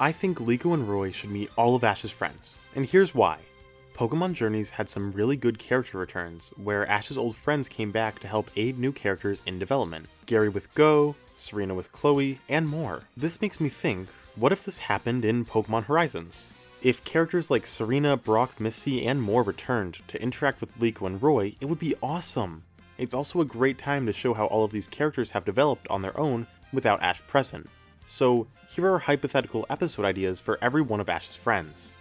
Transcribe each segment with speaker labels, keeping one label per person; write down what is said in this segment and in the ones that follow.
Speaker 1: I think Liko and Roy should meet all of Ash's friends, and here's why. Pokemon Journeys had some really good character returns, where Ash's old friends came back to help aid new characters in development. Gary with Go, Serena with Chloe, and more. This makes me think, what if this happened in Pokemon Horizons? If characters like Serena, Brock, Misty, and more returned to interact with Liko and Roy, it would be awesome! It's also a great time to show how all of these characters have developed on their own without Ash present. So, here are hypothetical episode ideas for every one of Ash's friends.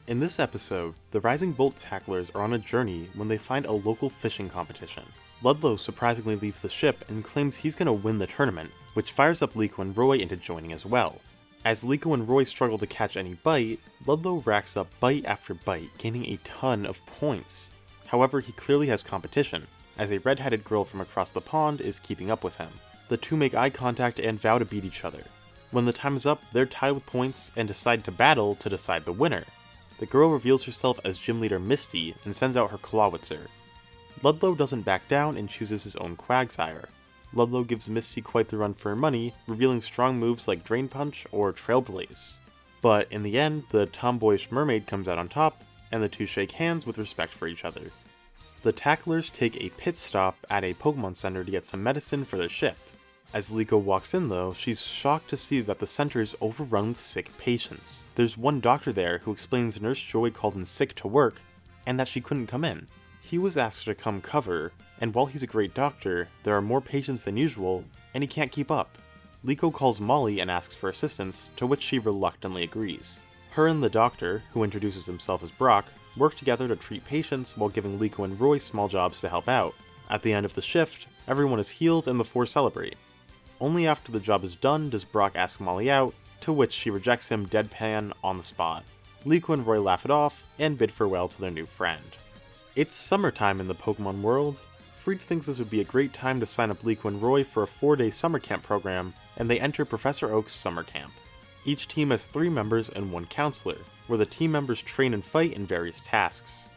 Speaker 1: In this episode, the Rising Volt Tacklers are on a journey when they find a local fishing competition. Ludlow surprisingly leaves the ship and claims he's going to win the tournament, which fires up Liko and Roy into joining as well. As Liko and Roy struggle to catch any bite, Ludlow racks up bite after bite, gaining a ton of points. However, he clearly has competition, as a red-headed girl from across the pond is keeping up with him. The two make eye contact and vow to beat each other. When the time is up, they're tied with points and decide to battle to decide the winner. The girl reveals herself as gym leader Misty and sends out her Clawitzer. Ludlow doesn't back down and chooses his own Quagsire. Ludlow gives Misty quite the run for her money, revealing strong moves like Drain Punch or Trailblaze. But in the end, the tomboyish mermaid comes out on top, and the two shake hands with respect for each other. The Tacklers take a pit stop at a Pokemon Center to get some medicine for their ship. As Liko walks in though, she's shocked to see that the center is overrun with sick patients. There's one doctor there who explains Nurse Joy called in sick to work, and that she couldn't come in. He was asked to come cover, and while he's a great doctor, there are more patients than usual, and he can't keep up. Liko calls Molly and asks for assistance, to which she reluctantly agrees. Her and the doctor, who introduces himself as Brock, work together to treat patients while giving Liko and Roy small jobs to help out. At the end of the shift, everyone is healed and the four celebrate. Only after the job is done does Brock ask Molly out, to which she rejects him deadpan on the spot. Liko and Roy laugh it off, and bid farewell to their new friend. It's summertime in the Pokemon world. Freed thinks this would be a great time to sign up Liko and Roy for a 4-day summer camp program, and they enter Professor Oak's summer camp. Each team has 3 members and 1 counselor, where the team members train and fight in various tasks.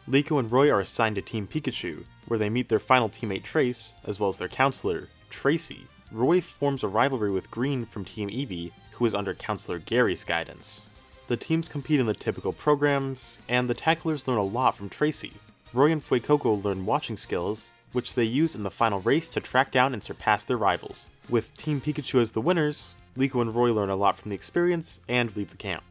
Speaker 1: Liko and Roy are assigned to Team Pikachu, where they meet their final teammate Trace, as well as their counselor, Tracy. Roy forms a rivalry with Green from Team Eevee, who is under Counselor Gary's guidance. The teams compete in the typical programs, and the Tacklers learn a lot from Tracy. Roy and Fuecoco learn watching skills, which they use in the final race to track down and surpass their rivals. With Team Pikachu as the winners, Liko and Roy learn a lot from the experience and leave the camp.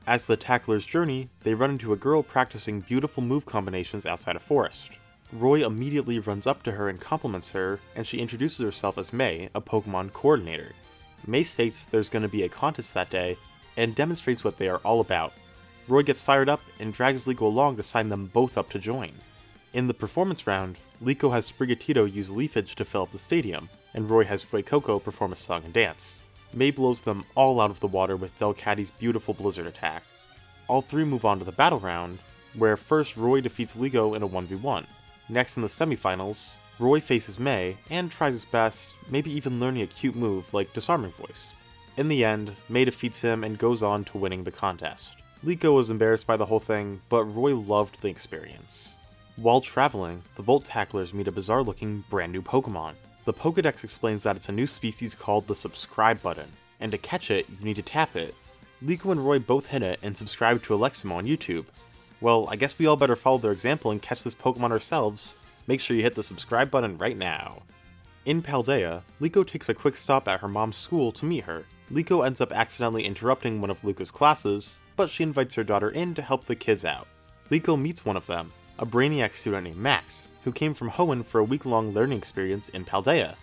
Speaker 1: As the Tacklers journey, they run into a girl practicing beautiful move combinations outside a forest. Roy immediately runs up to her and compliments her, and she introduces herself as May, a Pokemon coordinator. May states there's going to be a contest that day, and demonstrates what they are all about. Roy gets fired up and drags Liko along to sign them both up to join. In the performance round, Liko has Sprigatito use Leafage to fill up the stadium, and Roy has Fuecoco perform a song and dance. May blows them all out of the water with Delcatty's beautiful Blizzard attack. All 3 move on to the battle round, where first Roy defeats Liko in a 1v1. Next in the semifinals, Roy faces May and tries his best, maybe even learning a cute move like Disarming Voice. In the end, May defeats him and goes on to winning the contest. Liko was embarrassed by the whole thing, but Roy loved the experience. While traveling, the Volt Tacklers meet a bizarre-looking brand new Pokemon. The Pokedex explains that it's a new species called the subscribe button, and to catch it, you need to tap it. Liko and Roy both hit it and subscribe to Aleximo on YouTube. Well, I guess we all better follow their example and catch this Pokemon ourselves. Make sure you hit the subscribe button right now. In Paldea, Liko takes a quick stop at her mom's school to meet her. Liko ends up accidentally interrupting one of Luca's classes, but she invites her daughter in to help the kids out. Liko meets one of them, a Brainiac student named Max, who came from Hoenn for a week-long learning experience in Paldea.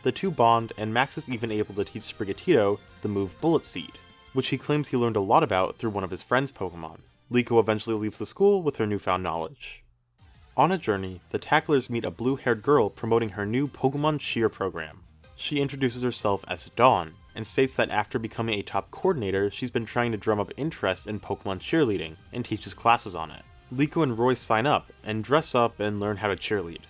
Speaker 1: The two bond, and Max is even able to teach Sprigatito the move Bullet Seed, which he claims he learned a lot about through one of his friend's Pokemon. Liko eventually leaves the school with her newfound knowledge. On a journey, the Tacklers meet a blue-haired girl promoting her new Pokemon Cheer program. She introduces herself as Dawn, and states that after becoming a top coordinator, she's been trying to drum up interest in Pokemon cheerleading, and teaches classes on it. Liko and Roy sign up, and dress up and learn how to cheerlead.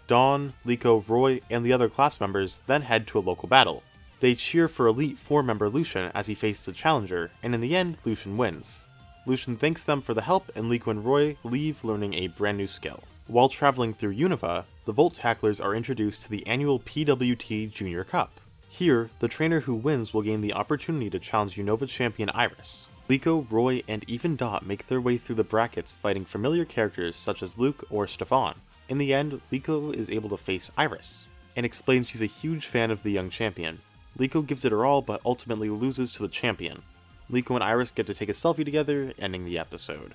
Speaker 1: Dawn, Liko, Roy, and the other class members then head to a local battle. They cheer for Elite 4-member Lucian as he faces a challenger, and in the end, Lucian wins. Lucian thanks them for the help, and Liko and Roy leave learning a brand new skill. While traveling through Unova, the Volt Tacklers are introduced to the annual PWT Junior Cup. Here, the trainer who wins will gain the opportunity to challenge Unova champion Iris. Liko, Roy, and even Dot make their way through the brackets fighting familiar characters such as Luke or Stefan. In the end, Liko is able to face Iris, and explains she's a huge fan of the young champion. Liko gives it her all but ultimately loses to the champion. Liko and Iris get to take a selfie together, ending the episode.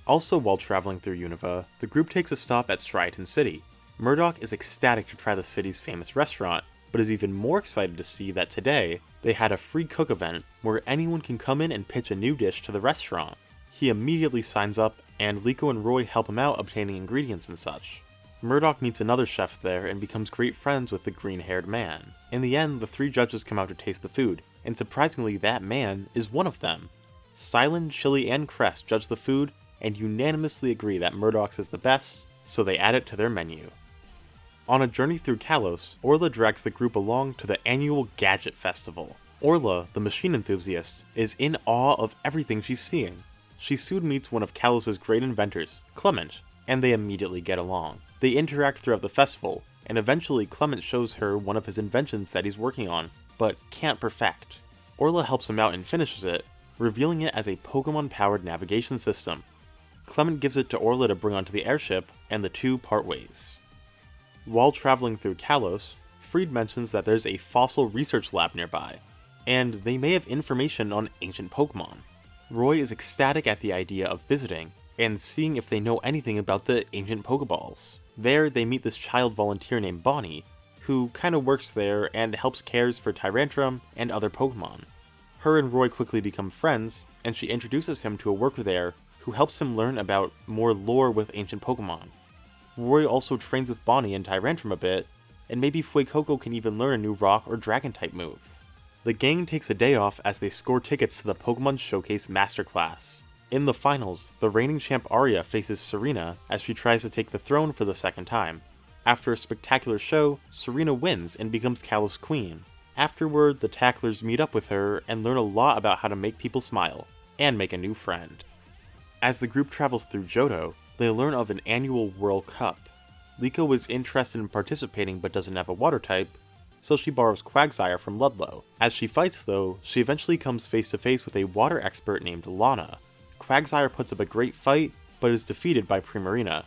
Speaker 1: Also while traveling through Unova, the group takes a stop at Striaton City. Murdoch is ecstatic to try the city's famous restaurant, but is even more excited to see that today, they had a free cook event where anyone can come in and pitch a new dish to the restaurant. He immediately signs up, and Liko and Roy help him out obtaining ingredients and such. Murdoch meets another chef there and becomes great friends with the green-haired man. In the end, the 3 judges come out to taste the food, and surprisingly that man is one of them. Silent, Chili, and Crest judge the food and unanimously agree that Murdoch's is the best, so they add it to their menu. On a journey through Kalos, Orla drags the group along to the annual Gadget Festival. Orla, the machine enthusiast, is in awe of everything she's seeing. She soon meets one of Kalos' great inventors, Clement, and they immediately get along. They interact throughout the festival, and eventually Clement shows her one of his inventions that he's working on, but can't perfect. Orla helps him out and finishes it, revealing it as a Pokemon-powered navigation system. Clement gives it to Orla to bring onto the airship, and the two part ways. While traveling through Kalos, Fried mentions that there's a fossil research lab nearby, and they may have information on ancient Pokemon. Roy is ecstatic at the idea of visiting, and seeing if they know anything about the ancient Pokeballs. There, they meet this child volunteer named Bonnie, who kinda works there and helps cares for Tyrantrum and other Pokemon. Her and Roy quickly become friends, and she introduces him to a worker there who helps him learn about more lore with ancient Pokemon. Roy also trains with Bonnie and Tyrantrum a bit, and maybe Fuecoco can even learn a new rock or dragon type move. The gang takes a day off as they score tickets to the Pokemon Showcase Masterclass. In the finals, the reigning champ Arya faces Serena as she tries to take the throne for the second time. After a spectacular show, Serena wins and becomes Kalos' queen. Afterward, the tacklers meet up with her and learn a lot about how to make people smile, and make a new friend. As the group travels through Johto, they learn of an annual World Cup. Liko is interested in participating but doesn't have a water type, so she borrows Quagsire from Ludlow. As she fights though, she eventually comes face to face with a water expert named Lana. Quagsire puts up a great fight, but is defeated by Primarina.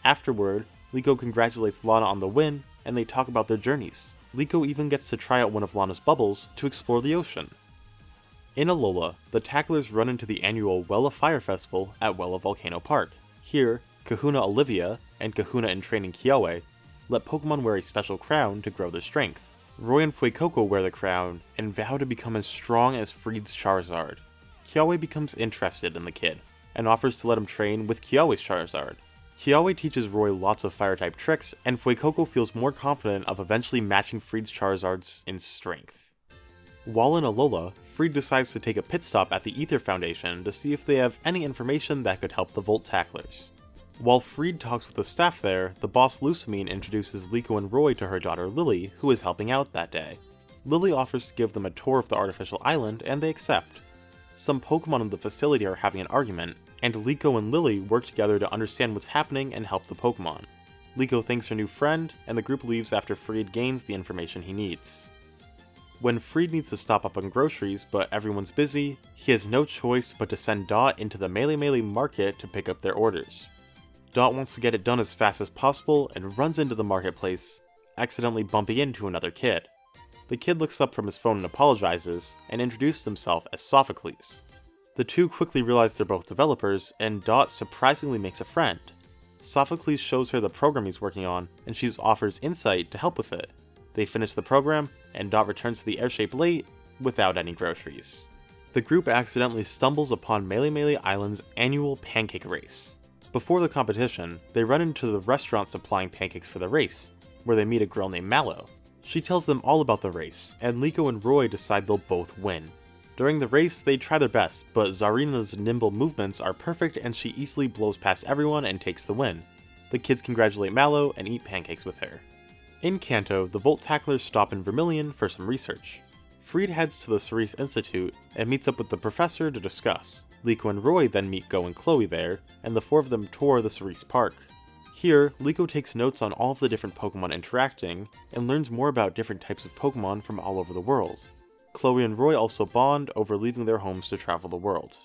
Speaker 1: Afterward, Liko congratulates Lana on the win, and they talk about their journeys. Liko even gets to try out one of Lana's bubbles to explore the ocean. In Alola, the tacklers run into the annual Wella Fire Festival at Wella Volcano Park. Here, Kahuna Olivia and Kahuna in training Kiawe let Pokemon wear a special crown to grow their strength. Roy and Fuecoco wear the crown and vow to become as strong as Fried's Charizard. Kiawe becomes interested in the kid, and offers to let him train with Kiawe's Charizard. Kiawe teaches Roy lots of fire-type tricks, and Fuecoco feels more confident of eventually matching Fried's Charizards in strength. While in Alola, Fried decides to take a pit stop at the Aether Foundation to see if they have any information that could help the Volt Tacklers. While Fried talks with the staff there, the boss Lusamine introduces Liko and Roy to her daughter Lily, who is helping out that day. Lily offers to give them a tour of the artificial island, and they accept. Some Pokemon in the facility are having an argument, and Liko and Lily work together to understand what's happening and help the Pokemon. Liko thanks her new friend, and the group leaves after Fried gains the information he needs. When Fried needs to stop up on groceries, but everyone's busy, he has no choice but to send Dot into the Melee market to pick up their orders. Dot wants to get it done as fast as possible and runs into the marketplace, accidentally bumping into another kid. The kid looks up from his phone and apologizes, and introduces himself as Sophocles. The two quickly realize they're both developers, and Dot surprisingly makes a friend. Sophocles shows her the program he's working on, and she offers insight to help with it. They finish the program, and Dot returns to the airship late, without any groceries. The group accidentally stumbles upon Melee Island's annual pancake race. Before the competition, they run into the restaurant supplying pancakes for the race, where they meet a girl named Mallow. She tells them all about the race, and Liko and Roy decide they'll both win. During the race, they try their best, but Zarina's nimble movements are perfect and she easily blows past everyone and takes the win. The kids congratulate Mallow and eat pancakes with her. In Kanto, the Volt Tacklers stop in Vermilion for some research. Fried heads to the Cerise Institute and meets up with the professor to discuss. Liko and Roy then meet Go and Chloe there, and the four of them tour the Cerise Park. Here, Liko takes notes on all of the different Pokemon interacting, and learns more about different types of Pokemon from all over the world. Chloe and Roy also bond over leaving their homes to travel the world.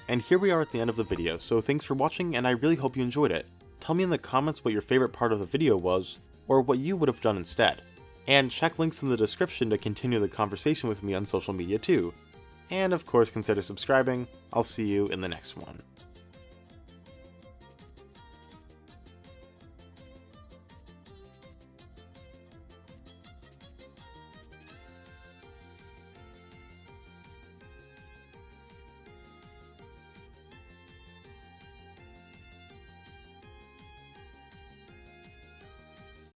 Speaker 1: And here we are at the end of the video, so thanks for watching and I really hope you enjoyed it. Tell me in the comments what your favorite part of the video was, or what you would have done instead. And check links in the description to continue the conversation with me on social media too. And of course consider subscribing. I'll see you in the next one.